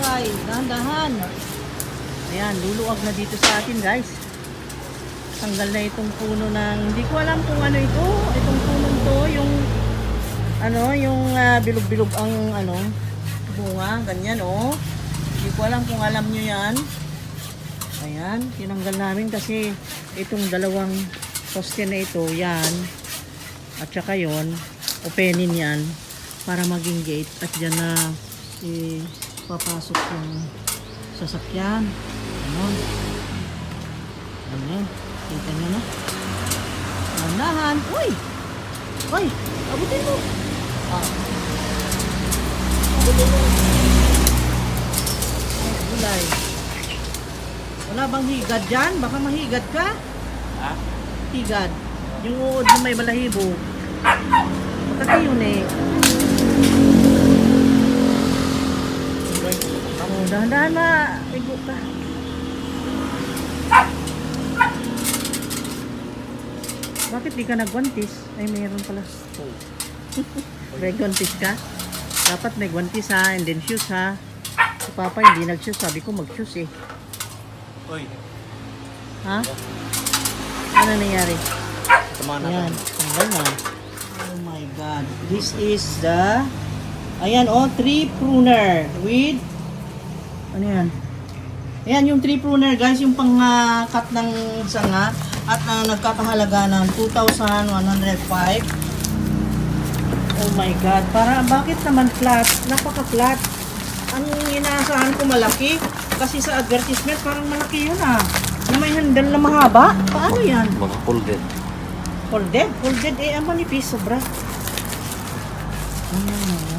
guys, dahan-dahan. Ayan, luluwag na dito sa atin guys. Tanggal na itong puno ng, hindi ko alam kung ano ito. Itong punong to, yung ano, yung bilog-bilog ang ano, bunga, ganyan oh. Hindi ko alam kung alam nyo yan. Ayan, tinanggal namin kasi itong dalawang poste na ito, yan. At saka yun, openin yan para maging gate. At dyan na papasok yung sasakyan. Ayan. Ayan. Kita nyo na. Nandahan. Uy! Uy! Abutin mo! Abutin mo! Ay, gulay. Wala bang higad dyan? Baka mahigad ka? Ha? Higad. Yung uod na may balahibo. Baka yun eh. Oh, dahan-dahan na. Igo ka. Bakit di ka nagwantis? Ay, mayroon pala. May gwantis ka? Dapat may gwantis ha, and then shoes ha. Si Papa hindi nag-shoes. Sabi ko mag-shoes eh. Uy. Ha? Ano nangyari? Tama na. Ayan, tanggal na. Oh my God. This is the... Ayan oh, tree pruner with... Ano yan? Ayan yung tree pruner guys, yung pang-cut ng sanga. At nagkakahalaga ng 2,105. Oh my God. Bakit naman flat? Napaka-flat. Ang inaasahan ko malaki. Kasi sa advertisement parang malaki yun ah. Na may handle na mahaba. Paano yan? Mag-folded. Folded? Folded eh, ang manipis. Sobra.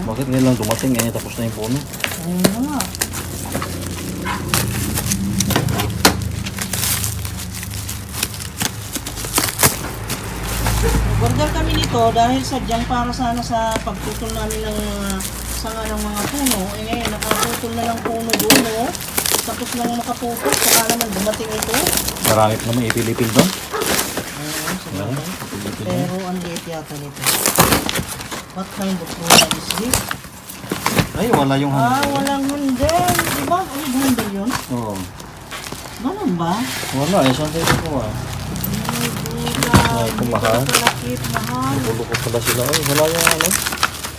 Bakit nilang dumating eh, tapos na yung puno? Ano nga. Order kami nito dahil sadyang para sana sa pagtutol namin ng sanga ng mga puno. Eh ngayon, nakaputol na ng puno doon, oh. Tapos nang makaputol, saka naman dumating ito. Marami pa naman ipilipil doon. Pero ang liit yata nito. What kind of product is this? Ay, wala yung handle. Walang handle. Diba? Ano handle yun? Oo. Ganun ba? Wala eh, saan tayo ko ah. Ay, kumahal. Malakit, mahal. Bulo ko pala sila. Ay, wala yung ano.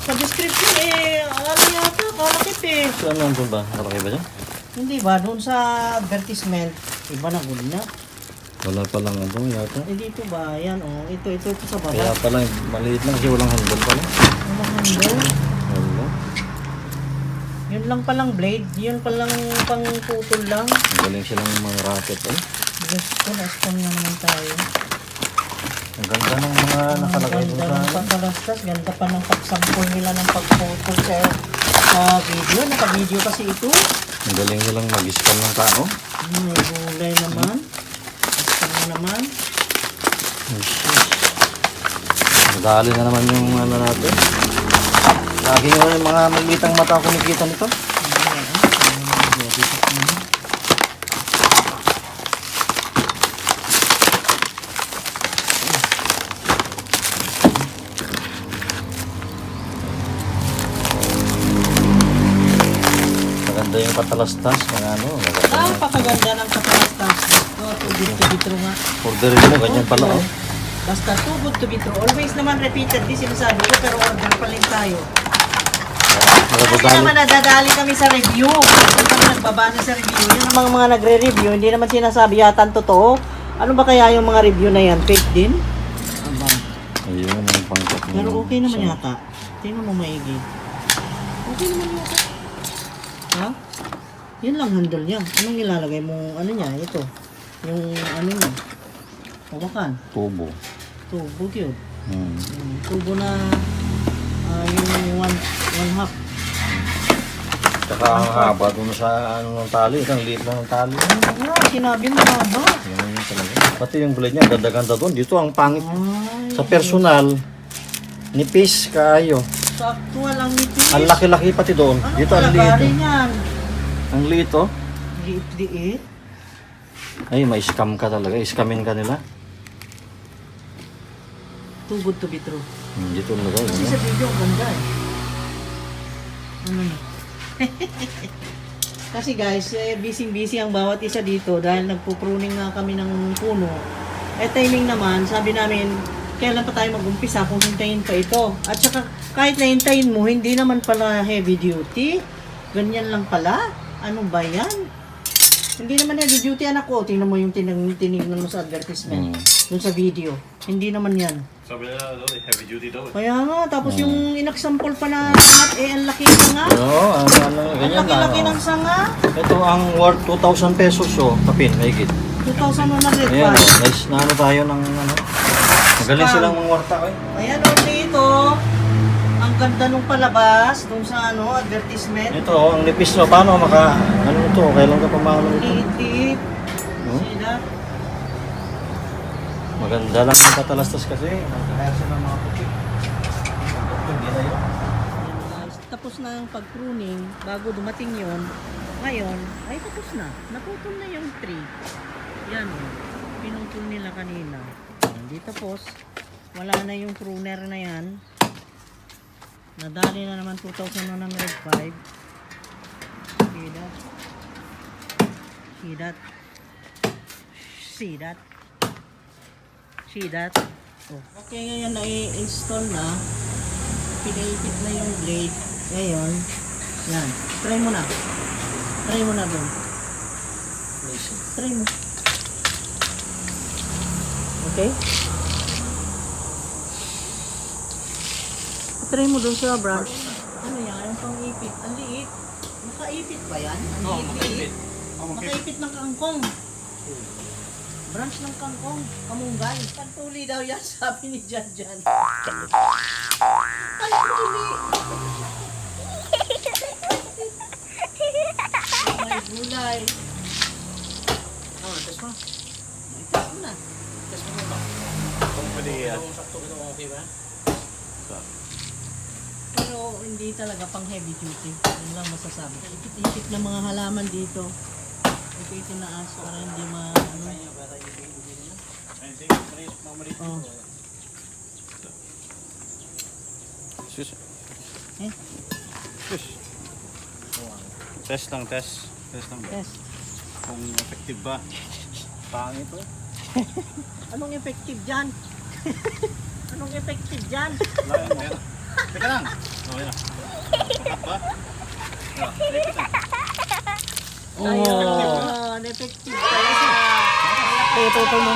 Sa description eh, ano yata, kalakit eh. Saan nandun ba? Nakalaki ba dyan? Hindi ba? Doon sa advertisement, iba na gulo na. Wala palang ano yata. Eh dito ba? Yan oh. Ito sa baba. Kaya pala, maliit lang kasi walang handle pala. Walang handle. Wala. Yun lang palang blade. Yun palang pang putol lang. Galing silang mga racket eh. Diyos ko, na-scam na naman tayo. Ang ganda ng mga nakalagay doon Ganda sa ng ano. pagkalastas. Ganda pa ng pagsampol nila ng pagputol sa video. Naka-video kasi ito. Ang galing nilang mag-scam ng tao. May gulay naman. Scam na naman. Madali na naman yung ano natin. Lagi nga yung mga malitang mata kumikita nito. Maganda yung katalastas, mga ano. Napakaganda ng katalastas. Too good to be true nga. Orderin mo, ganyan pala oh. Basta too good to be true. Always naman repeated din sinasabi ko, pero order pa rin tayo. Kasi naman nadadali kami sa review. Hindi kami nagbabasa sa review. Yung mga nagre-review, hindi naman sinasabi yata ang totoo. Ano ba kaya yung mga review na yan? Fake din? Aba. Ayun, ang pangkat niya. Pero okay naman yata. Tingnan mo maigi. Okay naman yata. Ha? Yun lang handle niya. Anong ilalagay mo? Ano niya? Ito. Yung ano niya. Hawakan. Tubo. Tubo yun. Hmm. Tubo na yung one half. Tsaka ang haba doon sa ano ng tali. Ang liit lang ng tali. Sinabi mo haba. Yan yun talaga. Pati yung blade niya, ganda-ganda doon. Dito ang pangit. Ay, Sa personal, nipis kaayo. sakto lang nipis. Ang laki-laki pati doon. Ano Dito ang liit. kalagarin yan? Ang liit oh. Liit-liit. Ay, may scam ka talaga. Scamin ka nila. Too good to be true. Dito na daw. Kasi sa video, ang ganda eh. Ano na? Kasi guys, busy-busy ang bawat isa dito dahil nagpo-pruning nga kami ng puno. Timing naman, sabi namin, kailan pa tayo mag-umpisa kung hintayin pa ito. At saka, kahit nahintayin mo, hindi naman pala heavy duty. Ganyan lang pala. Ano ba yan? Hindi naman heavy duty, anak ko. Tingnan mo yung tinignan mo sa advertisement. Dun sa video. Hindi naman yan. Sabi nila, heavy duty daw. Kaya nga, tapos yung inaksampol pa na lahat, ang laki ng sanga. Oo, Ang ganyan laki-laki lang. ng sanga. Ito ang worth 2,000 pesos, oh. Kapin, mahigit. 2,100 Ayan, pa. guys, na ano tayo ng ano. Magaling silang mangwarta, eh. Ayan o, dito. Ang ganda nung palabas, dun sa advertisement. Ito, oh, ang nipis no. Paano ano ito? Kailan ka pamalo ito? Liit-liit. Hmm? Sila. Maganda lang yung katalastas kasi. Kaya sila mga puti. Hindi na yun. Ayan, guys. Tapos na ang pag-pruning. Bago dumating yon. Ngayon, ay tapos na. Naputol na yung tree. Yan o. Pinutol nila kanina. Hindi tapos. Wala na yung pruner na yan. Nadali na naman 2,105. See that? See that? See that? See that? Oh. Okay, ngayon na-install na. Pinaipit na yung blade. Ngayon, yan. Try mo na. Try mo na doon. Try mo. Okay? Try mo doon sa branch. Ano yan? Yung pang-ipit. Ang liit. Makaipit ba yan? Ang liit. Makaipit ng kangkong. Branch ng kangkong. Kamunggay. Pantuli daw yan, sabi ni Jan Jan. Pantuli! May gulay. Test mo. Test mo na. Test mo ba? Kung pwede yan. Kung sakto ito, okay ba? Pero hindi talaga pang heavy duty. Yun lang masasabi. Ipit-ipit ng mga halaman dito. Ito na as para hindi Oh. Sus. Eh? Sus. Test lang, test. Test lang ba? Yes. Kung effective ba? Pangit to. Anong effective dyan? Anong effective dyan? Wala yan, meron. Teka lang. Okay na. Sakat ba? Oh, effective pala siya. Ito mo.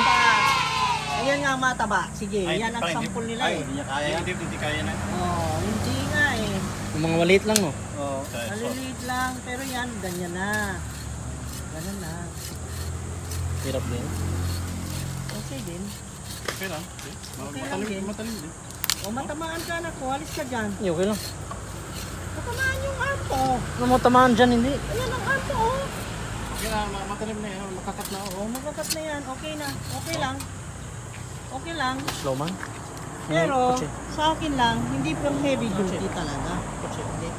Ayan nga mataba. Sige, yan ang sample nila eh. Hindi niya kaya yan. Hindi kaya na. Oh, hindi nga eh. Yung mga maliit lang, no? Oo. Maliliit lang, pero yan, ganyan na. Ganyan na. Hirap din. Okay din. Okay lang. Okay lang din. Matalim din. O matamaan ka na, alis ka dyan. Okay lang. Matamaan yung arto. Ano mo tamaan dyan, hindi? Ayan ang arto, oh. Okay na, matalim na yan. Makakat na. Oh, magkakat na yan. Okay na. Okay lang. Okay lang. Slow man? Pero, sa akin lang, hindi pang heavy duty talaga. Hindi.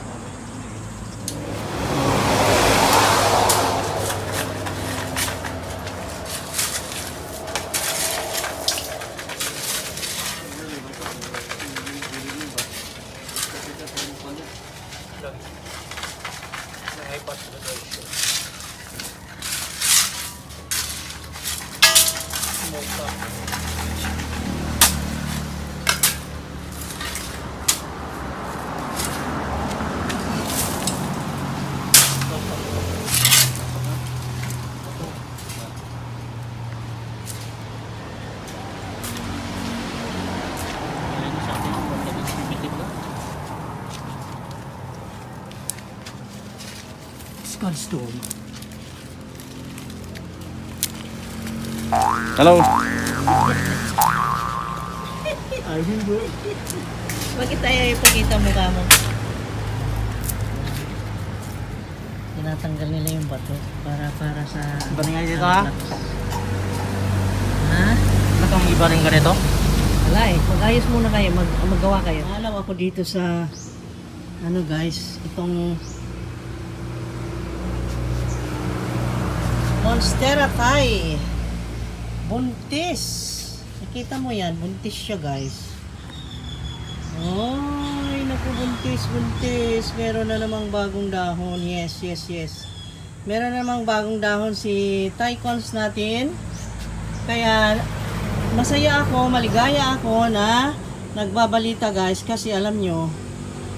Storm. Hello. Ay, hindi. Bakit tayo ipakita mukha mo? Tinatanggal nila yung bato para sa... Iba rin nga dito, ha? Ha? Ano kang iba rin ganito? Wala eh. Mag-ayos muna kayo. Maggawa kayo. Alam ako dito sa... Ano guys, itong... Monstera Thai. Buntis. Nakita mo yan, buntis siya guys. Ay, naku, buntis. Meron na namang bagong dahon. Yes. Meron namang bagong dahon si Tycons natin. Kaya masaya ako, maligaya ako na nagbabalita guys kasi alam nyo,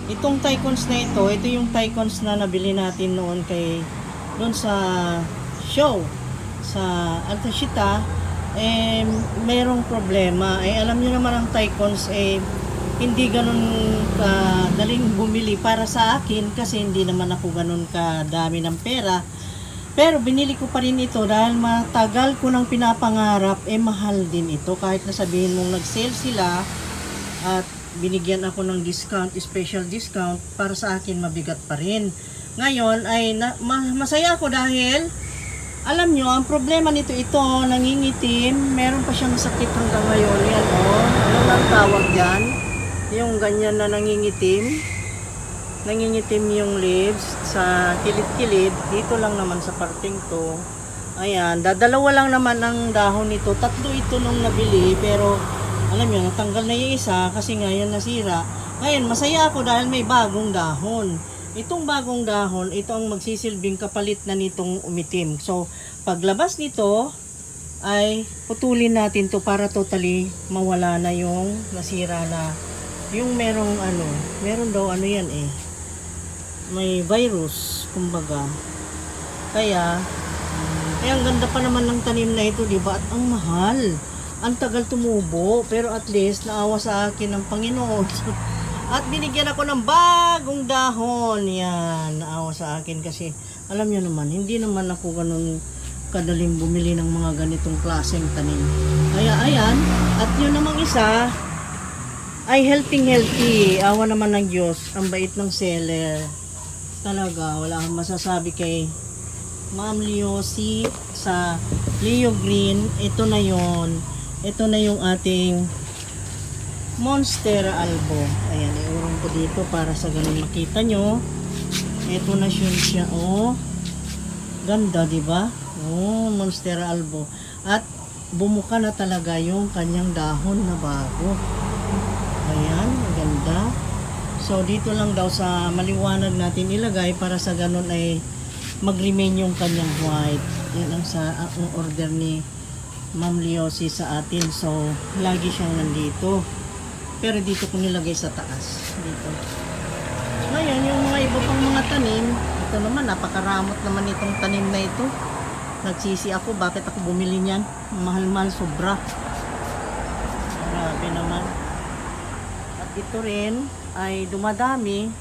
itong Tycons na ito yung Tycons na nabili natin noon doon sa show sa Altashita. Merong problema. Alam nyo naman ang Tycons hindi ganun kadaling bumili para sa akin kasi hindi naman ako ganun kadami ng pera. Pero binili ko pa rin ito dahil matagal ko nang pinapangarap, mahal din ito. Kahit na sabihin mong nag-sale sila at binigyan ako ng discount, special discount, para sa akin mabigat pa rin. Ngayon ay masaya ako dahil alam nyo, ang problema nito ito, nangingitim, meron pa siyang sakit hanggang ngayon. Yan ano ang tawag dyan? Yung ganyan na nangingitim yung leaves sa kilid-kilid. Dito lang naman sa parting to. Ayan, dadalawa lang naman ang dahon nito. 3 ito nung nabili, pero alam nyo, natanggal na yung isa kasi ngayon nasira. Ngayon, masaya ako dahil may bagong dahon. Itong bagong dahon, ito ang magsisilbing kapalit na nitong umitim. So, paglabas nito, ay putulin natin to para totally mawala na yung nasira na. Yung meron daw yan may virus, kumbaga. Kaya ang ganda pa naman ng tanim na ito, diba? At ang mahal. Ang tagal tumubo, pero at least naawa sa akin ng Panginoon. At binigyan ako ng bagong dahon. Yan, naawa sa akin kasi alam nyo naman, hindi naman ako ganun kadaling bumili ng mga ganitong klaseng tanim. Kaya ayan, at yun namang isa ay healthy. Awa naman ng Diyos, ang bait ng seller. Talaga, wala akong masasabi kay Ma'am Leosi sa Leo Green. Ito na yon. Ito na yung ating Monstera albo. Ayan, iurong ko dito para sa ganun makita nyo. Ito na siya. Oh, ganda, diba? Oh, Monstera albo. At bumuka na talaga yung kanyang dahon na bago. Ayan, maganda. So, dito lang daw sa maliwanag natin ilagay para sa ganun ay mag-remain yung kanyang white. Yan ang order ni Ma'am Leosi sa atin. So, lagi siyang nandito. Pero dito ko nilagay sa taas. Dito. Ngayon, yung mga iba pang mga tanim, ito naman, napakaramot naman itong tanim na ito. Nagsisi ako, bakit ako bumili niyan? Mahal-mahal, sobra. Grabe naman. At ito rin ay dumadami.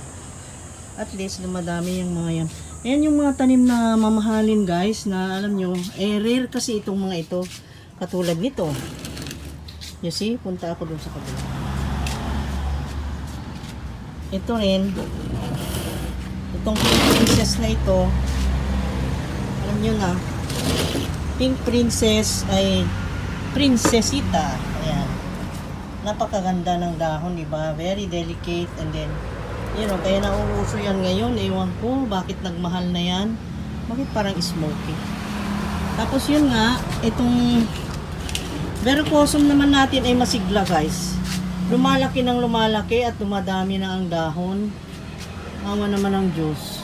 At least dumadami yung mga yan. Ayan yung mga tanim na mamahalin guys, na alam nyo, rare kasi itong mga ito. Katulad nito. You see, punta ako dun sa kabila. Ito rin, itong pink princess na ito, alam nyo na, pink princess ay princesita. Ayan. Napakaganda ng dahon, diba? Very delicate, and then kaya nauuso yan ngayon. Ewan ko bakit nagmahal na yan. Bakit parang smoky. Tapos yun nga, itong verocosum naman natin ay masigla guys. Lumalaki ng lumalaki at dumadami na ang dahon. Awa naman ng Diyos.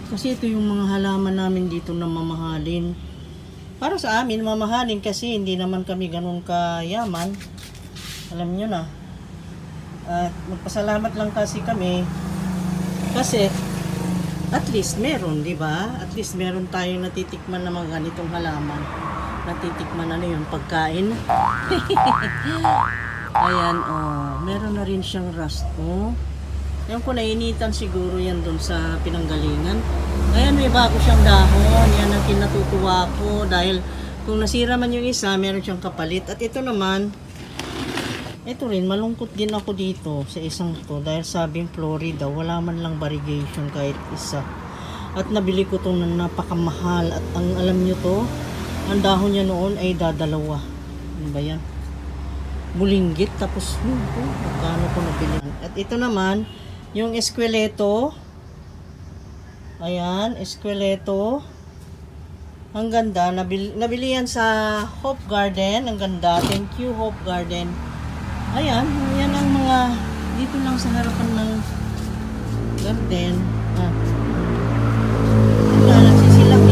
Kasi ito yung mga halaman namin dito na mamahalin. Para sa amin, mamahalin kasi hindi naman kami ganun kayaman. Alam nyo na. At magpasalamat lang kasi kami kasi at least meron, di ba? At least meron tayong natitikman na mga ganitong halaman. Natitikman yun, pagkain. Ayan, oh, meron na rin siyang rust, oh. Yan ko nainitan siguro yan dun sa pinanggalingan. Ayan, may bago siyang dahon. Yan ang kinatutuwa ko dahil kung nasira man yung isa, meron siyang kapalit. At ito naman, ito rin, malungkot din ako dito sa isang to dahil sabing Florida, wala man lang variegation kahit isa. At nabili ko itong napakamahal at ang alam nyo to, ang dahon niya noon ay dadalawa. Ano ba yan? Bulinggit, tapos magkano ko nabili. At ito naman, yung esqueleto. Ayan, esqueleto. Ang ganda, nabili yan sa Hope Garden. Ang ganda, thank you Hope Garden. Ayan, yan ang mga dito lang sa harapan ng garden. Nagsisilang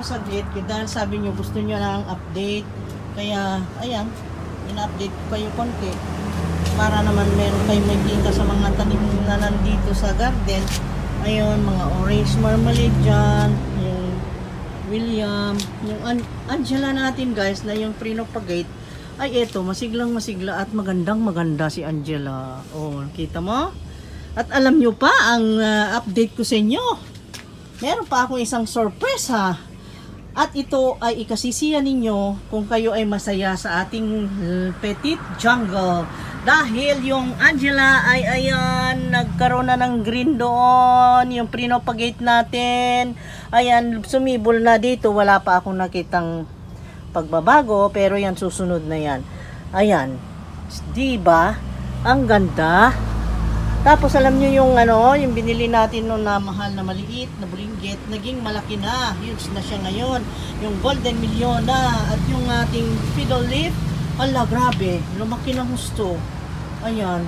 saglit dahil sabi nyo gusto nyo ng update. Kaya, ayan, ina-update ko kayo konti. Para naman meron kayo makita sa mga tanim na nandito sa garden. Ayun, mga orange marmalade dyan, yung William, yung Angela natin guys, na yung Prinopagate. Ay eto, masiglang masigla at magandang maganda si Angela. Oh, kita mo? At alam nyo pa, ang update ko sa inyo, meron pa akong isang surprise ha. At ito ay ikasisiya ninyo kung kayo ay masaya sa ating petit jungle. Dahil yung Angela ay ayan, nagkaroon na ng green doon, yung Prinopagate natin. Ayan, sumibol na dito, wala pa akong nakitang pagbabago, pero yan susunod na yan. Ayan, diba? Ang ganda. Tapos alam nyo yung yung binili natin noon na mahal na maliit na bulinggit, naging malaki na, huge na siya ngayon. Yung golden million na, at yung ating fiddle leaf, ala grabe, lumaki na husto. Ayan.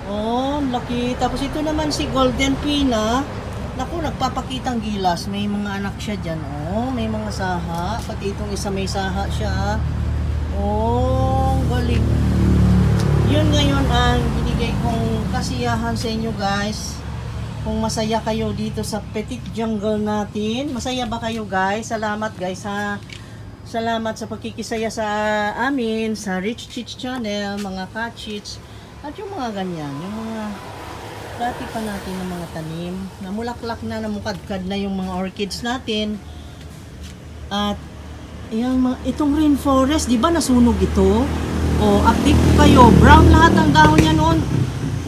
Oh, laki. Tapos ito naman si golden pina. Naku, nagpapakitang gilas. May mga anak siya dyan. Oh, may mga saha. Pati itong isa may saha siya. Oh, galing. Yun ngayon ang binigay kong kasiyahan sa inyo guys. Kung masaya kayo dito sa petit jungle natin. Masaya ba kayo guys? Salamat guys ha. Salamat sa pagkikisaya sa amin, sa Rich Chich Channel, mga ka-chits. At yung mga ganyan, yung mga dati pa natin ng mga tanim. Namulaklak na, namukadkad na yung mga orchids natin. At yung itong rainforest, di ba nasunog ito? O, update ko kayo, brown lahat ang dahon niya noon.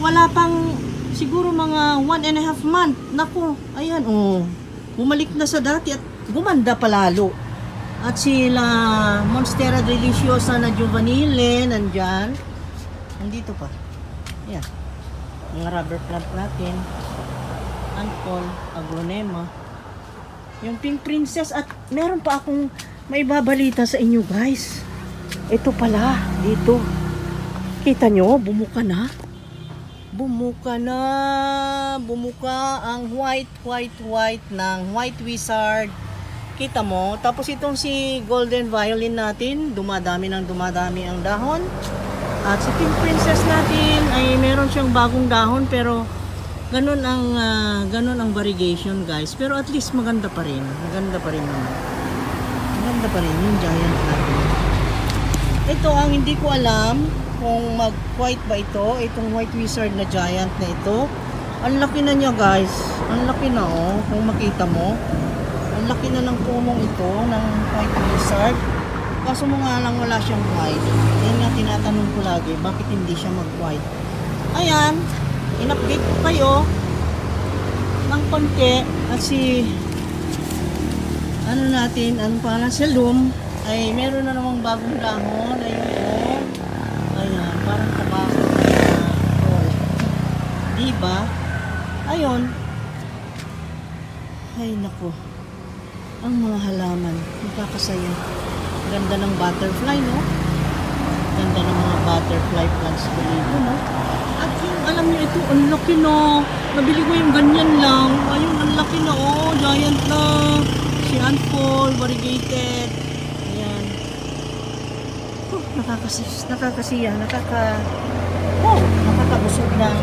Wala pang siguro mga 1.5 month. Naku, ayan, bumalik na sa dati at gumanda pa lalo. At sila Monstera Deliciosa na Juvenile, nandyan. Nandito pa. Ayan. Mga rubber plant natin. Anthol, Aglonema. Yung Pink Princess at meron pa akong may babalita sa inyo guys. Ito pala, dito. Kita nyo, bumuka na. Bumuka na. Bumuka ang white ng White Wizard. Kita mo. Tapos itong si Golden Violin natin, dumadami ang dahon. At si Pink Princess natin ay meron siyang bagong dahon pero ganun ang variegation guys. Pero at least maganda pa rin. Maganda pa rin naman. Maganda pa rin yung giant natin. Ito ang hindi ko alam kung mag-white ba ito. Itong White Wizard na giant na ito. Ang laki na niya guys. Ang laki na kung makita mo. Ang laki na ng punong ito ng White Wizard. Kaso mo nga lang wala siyang white. Yan nga tinatanong ko lagi, bakit hindi siya mag-white? Ayan, in-update ko kayo ng konti. At si anong pangalan, si Loom ay meron na namang bagong dahon. Ayun, ayan, parang tabako na diba? Ayun. Ay naku, ang mga halaman, nakakasaya. Ganda ng butterfly, no? Ganda ng mga butterfly plants ko dito, no? At yung, alam niyo ito, ang laki na. Nabili ko yung ganyan lang. Ayun, ang laki na, giant na. Si Anthol, variegated. Ayan. Nakakasiya, nakakabusog ng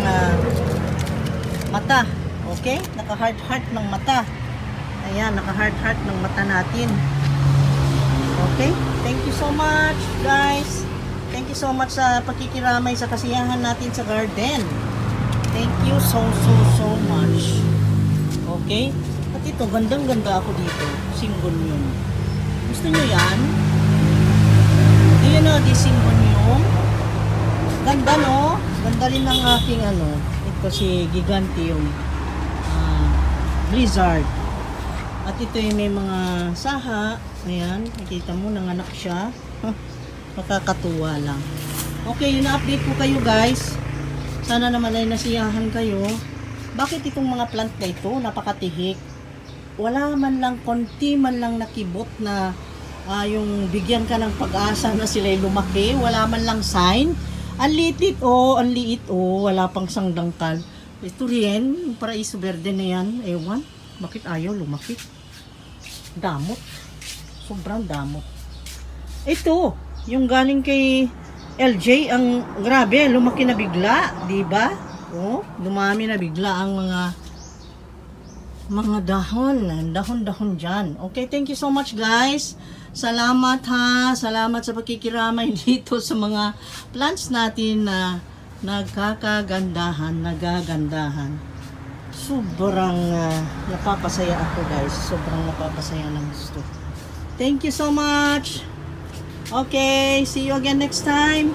mata. Okay? Naka-heart ng mata. Ayan, naka-heart ng mata natin. Okay? Thank you so much, guys. Thank you so much sa pakikiramay sa kasiyahan natin sa garden. Thank you so much. Okay? At ito, gandang-ganda ako dito. Syngonium. Gusto nyo yan? Do you know this syngonium? Ganda, no? Ganda rin ng aking ito si Gigantium. Blizzard. At ito yung may mga saha. Ayan, nakita mo, nanganak siya. Nakakatuwa lang. Okay, yun na-update ko kayo guys. Sana naman ay nasiyahan kayo. Bakit itong mga plant na ito, napakatihik? Wala man lang, konti man lang nakibot na yung bigyan ka ng pag-asa na sila'y lumaki. Wala man lang sign. Ang liit wala pang sangdangkal. Ito rin, yung Paraiso Verde na yan, ewan, bakit ayaw lumaki? Damot. Sobrang damot. Ito, yung galing kay LJ, ang grabe, lumaki na bigla, di ba? Oh, dumami na bigla ang mga dahon dyan. Okay, thank you so much guys. Salamat ha. Salamat sa pakikiramay dito sa mga plants natin na nagagandahan. Sobrang napapasaya ako guys. Sobrang napapasaya ng gusto. Thank you so much. Okay, see you again next time.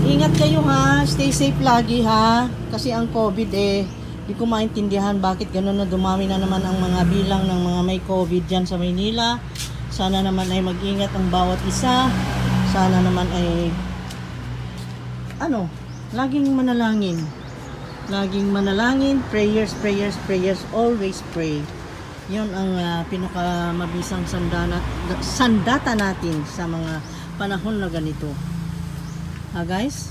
Ingat kayo ha. Stay safe lagi ha. Kasi ang COVID di ko maintindihan bakit gano'n na dumami na naman ang mga bilang ng mga may COVID dyan sa Maynila. Sana naman ay mag-ingat ang bawat isa. Sana naman ay laging manalangin. Laging manalangin, prayers, always pray. Yun ang pinakamabisang sandata natin sa mga panahon na ganito. Guys,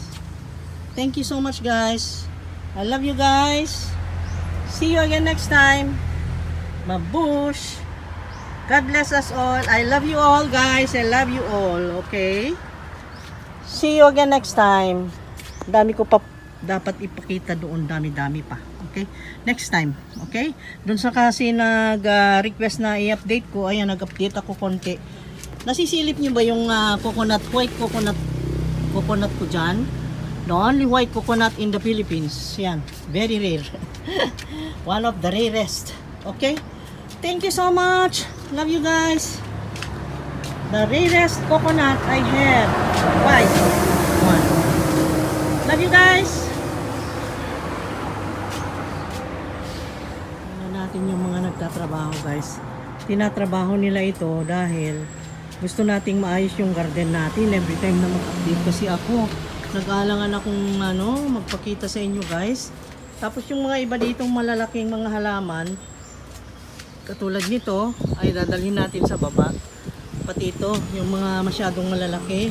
thank you so much guys. I love you guys. See you again next time. Mabush. God bless us all. I love you all guys. I love you all. Okay? See you again next time. Dami ko pa dapat ipakita doon. Dami pa. Okay? Next time. Okay? Doon sa kasi nag-request na i-update ko. Ayan, nag-update ako konti. Nasisilip nyo ba yung white coconut ko dyan? The only white coconut in the Philippines. Yan. Very rare. One of the rarest. Okay? Thank you so much. Love you guys. The rarest coconut I have. White one. Love you guys. Natin yung mga nagtatrabaho guys. Tinatrabaho nila ito dahil gusto nating maayos yung garden natin every time na mag-update kasi ako. Nag-aalangan akong magpakita sa inyo guys. Tapos yung mga iba ditong malalaking mga halaman katulad nito ay dadalhin natin sa baba. Pati ito, yung mga masyadong malalaki.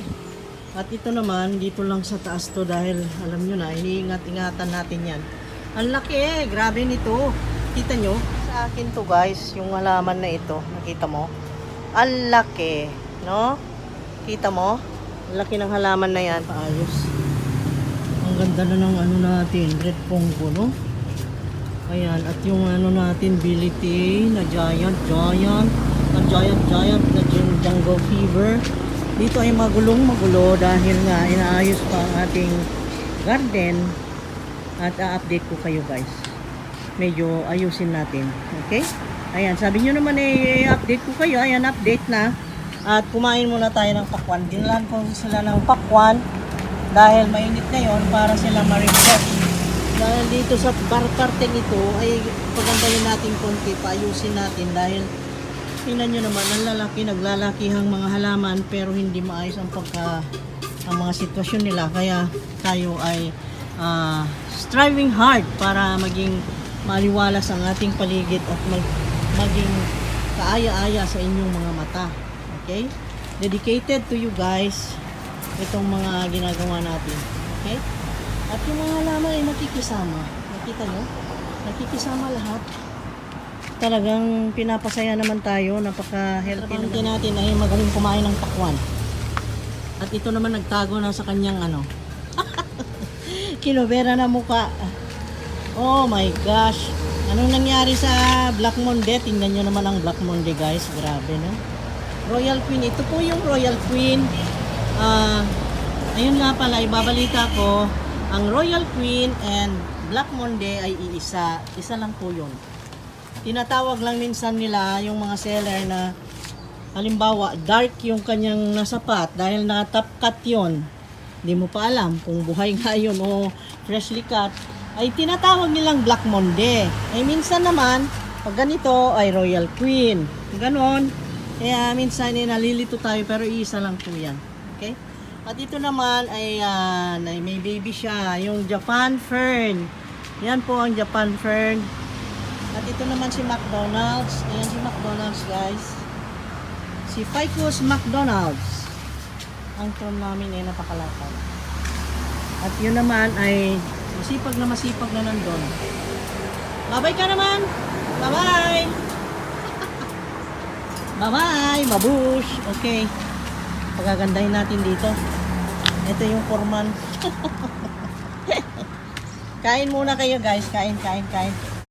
At ito naman, dito lang sa taas to dahil alam nyo na, iniingat-ingatan natin yan. Ang laki grabe nito. Kita nyo? Sa akin to guys, yung halaman na ito. Nakita mo? Ang laki, no? Kita mo? Ang laki ng halaman na yan. Paayos. Ang ganda na ng natin, red pongo, no? Ayan, at yung natin, bility na giant na jungle fever. Dito ay magulo dahil nga inaayos pa ang ating garden at a-update ko kayo guys. Medyo ayusin natin. Okay? Ayan, sabi nyo naman update ko kayo. Ayan, update na. At kumain muna tayo ng pakwan. Dinalan ko sila ng pakwan dahil mainit na yon para sila ma-refresh. Dahil dito sa parteng ito ay pagandahin natin konti, paayusin natin dahil tingnan nyo naman, ang lalaki, naglalakihang mga halaman pero hindi maayos ang mga sitwasyon nila. Kaya tayo ay striving hard para maging maliwalas ang ating paligid at maging kaaya-aya sa inyong mga mata. Okay? Dedicated to you guys itong mga ginagawa natin. Okay? At yung mga halaman ay nakikisama. Nakita nyo? Nakikisama lahat. Talagang pinapasaya naman tayo. Napaka-healthy natin ay magaling kumain ng pakwan. At ito naman nagtago na sa kanyang kinubera na muka. Oh my gosh. Anong nangyari sa Black Monday? Tingnan nyo naman ang Black Monday guys. Grabe no? Royal Queen. Ito po yung Royal Queen. Ayun nga pala, ibabalita ko. Ang Royal Queen and Black Monday ay iisa. Isa lang po yun. Tinatawag lang minsan nila yung mga seller na halimbawa dark yung kanyang nasapat dahil na-top cut yun. Hindi mo pa alam kung buhay nga yun o freshly cut. Ay tinatawag nilang Black Monday. Ay minsan naman, pag ganito ay Royal Queen. Ganon. Kaya minsan nalilito tayo pero iisa lang po yan. Okay? At ito naman ay may baby siya. Yung Japan Fern. Yan po ang Japan Fern. At ito naman si McDonald's. Ayan si McDonald's guys. Si Ficus McDonald's. Ang term namin ay napakalapad. At yun naman ay masipag na nandun. Babay ka naman! Bye-bye! Bye-bye! Mabush! Okay. Pagagandahin natin dito. Ito yung foreman. Kain muna kayo guys. Kain.